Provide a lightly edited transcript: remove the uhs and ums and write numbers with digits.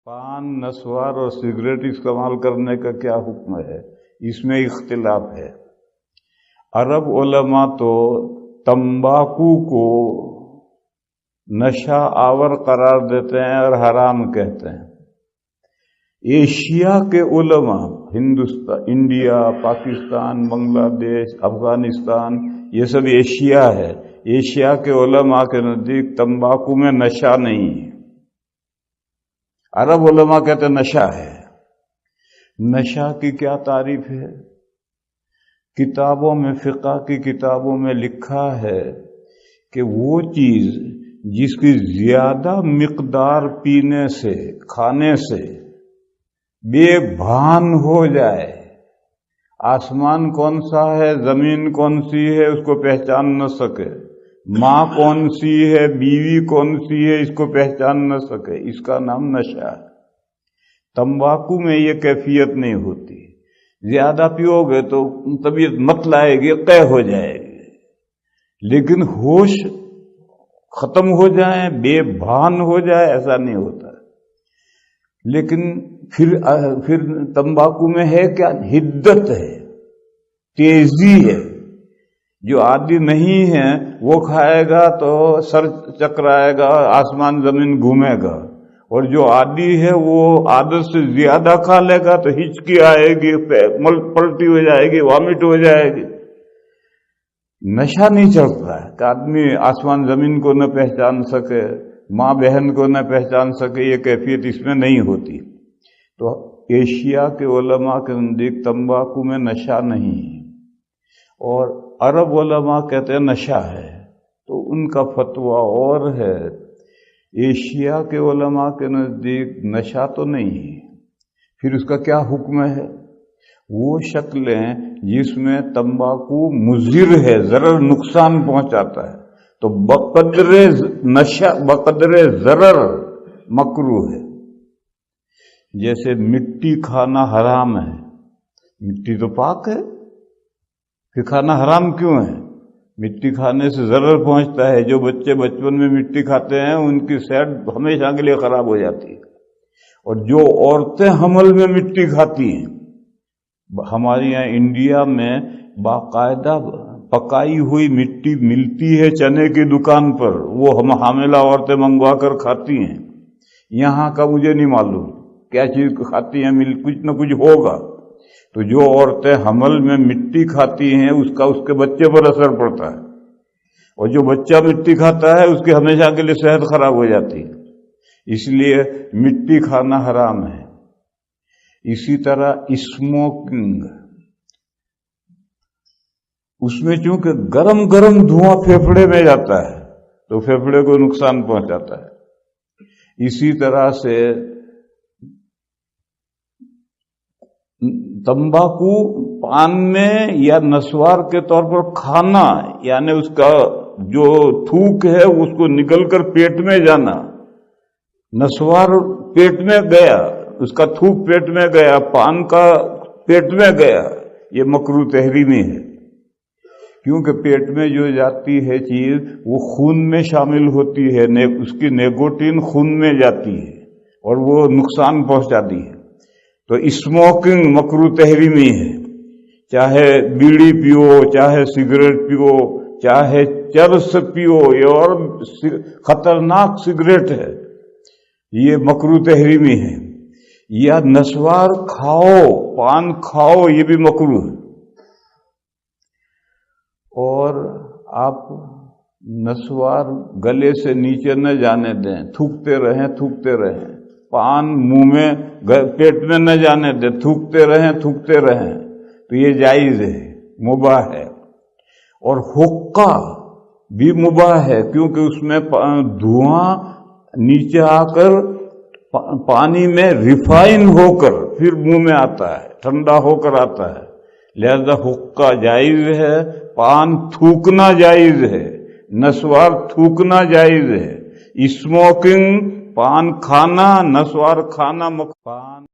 पान, नस्वार और सिगरेट इस्तेमाल करने का क्या हुक्म है, इसमें इख्तिलाफ है। अरब उलमा तो तंबाकू को नशा आवर करार देते हैं और हराम कहते हैं। एशिया के उलमा, हिंदुस्तान, इंडिया, पाकिस्तान, बांग्लादेश, अफगानिस्तान, ये सब एशिया है। एशिया के उलमा के नजदीक तंबाकू में नशा नहीं है। अरब उलमा कहते नशा है। नशा की क्या तारीफ है? किताबों में, फिक़ह की किताबों में लिखा है कि वो चीज जिसकी ज्यादा मिकदार पीने से, खाने से बेभान हो जाए, आसमान कौन सा है, जमीन कौन सी है उसको पहचान न सके, माँ कौन सी है, बीवी कौन सी है इसको पहचान न सके, इसका नाम नशा है। तंबाकू में ये कैफियत नहीं होती। ज्यादा पियोगे तो तबीयत मत लाएगी, कै हो जाएगी, लेकिन होश खत्म हो जाए, बेभान हो जाए, ऐसा नहीं होता। लेकिन फिर तंबाकू में है क्या? हिद्दत है, तेजी है। जो आदि नहीं है वो खाएगा तो सर चकराएगा, आसमान जमीन घूमेगा, और जो आदि है वो आदत से ज्यादा खा लेगा तो हिचकी आएगी, पलटी हो जाएगी, वॉमिट हो जाएगी। नशा नहीं चढ़ता है कि आदमी आसमान जमीन को न पहचान सके, माँ बहन को न पहचान सके, ये कैफियत इसमें नहीं होती। तो एशिया के उलमा के नजदीक तंबाकू में नशा नहीं है और अरब उलमा कहते हैं नशा है, तो उनका फतवा और है। एशिया के उलमा के नजदीक नशा तो नहीं है, फिर उसका क्या हुक्म है? वो शक्लें जिसमें तंबाकू मुज़िर है, जरर नुकसान पहुंचाता है, तो बकदरे नशा, बकदरे जरर मकरूह है। जैसे मिट्टी खाना हराम है, मिट्टी तो पाक है, फिर खाना हराम क्यों है? मिट्टी खाने से जरर पहुंचता है। जो बच्चे बचपन में मिट्टी खाते हैं उनकी सेहत हमेशा के लिए खराब हो जाती है। और जो औरतें हमल में मिट्टी खाती हैं, हमारे यहाँ इंडिया में बाकायदा पकाई हुई मिट्टी मिलती है चने की दुकान पर, वो हम हामिला औरतें मंगवा कर खाती हैं। यहाँ का मुझे नहीं मालूम क्या चीज खाती हैं, कुछ न कुछ होगा। तो जो औरतें हमल में मिट्टी खाती हैं उसका उसके बच्चे पर असर पड़ता है, और जो बच्चा मिट्टी खाता है उसकी हमेशा के लिए सेहत खराब हो जाती है। इसलिए मिट्टी खाना हराम है। इसी तरह स्मोकिंग, उसमें चूंकि गरम गरम धुआं फेफड़े में जाता है तो फेफड़े को नुकसान पहुंचाता है। इसी तरह से तंबाकू पान में या नस्वार के तौर पर खाना, यानी उसका जो थूक है उसको निकलकर पेट में जाना। नस्वार पेट में गया, उसका थूक पेट में गया, पान का पेट में गया, ये मकरूह तहरीमी है। क्योंकि पेट में जो जाती है चीज वो खून में शामिल होती है, उसकी निकोटीन खून में जाती है और वो नुकसान पहुंचाती है। तो स्मोकिंग मकरूह तहरीमी है। चाहे बीड़ी पियो, चाहे सिगरेट पियो, चाहे चरस पियो, ये और खतरनाक सिगरेट है, ये मकरूह तहरीमी है। या नस्वार खाओ, पान खाओ, ये भी मकरूह है। और आप नस्वार गले से नीचे न जाने दें, थूकते रहें। पान मुंह में, पेट में न जाने दें, थूकते रहें, तो ये जायज है, मुबाह है। और हुक्का भी मुबाह है, क्योंकि उसमें धुआं नीचे आकर पानी में रिफाइन होकर फिर मुंह में आता है, ठंडा होकर आता है। लिहाजा हुक्का जायज है, पान थूकना जायज है, नस्वार थूकना जायज है। स्मोकिंग, पान खाना, नस्वार खाना, पान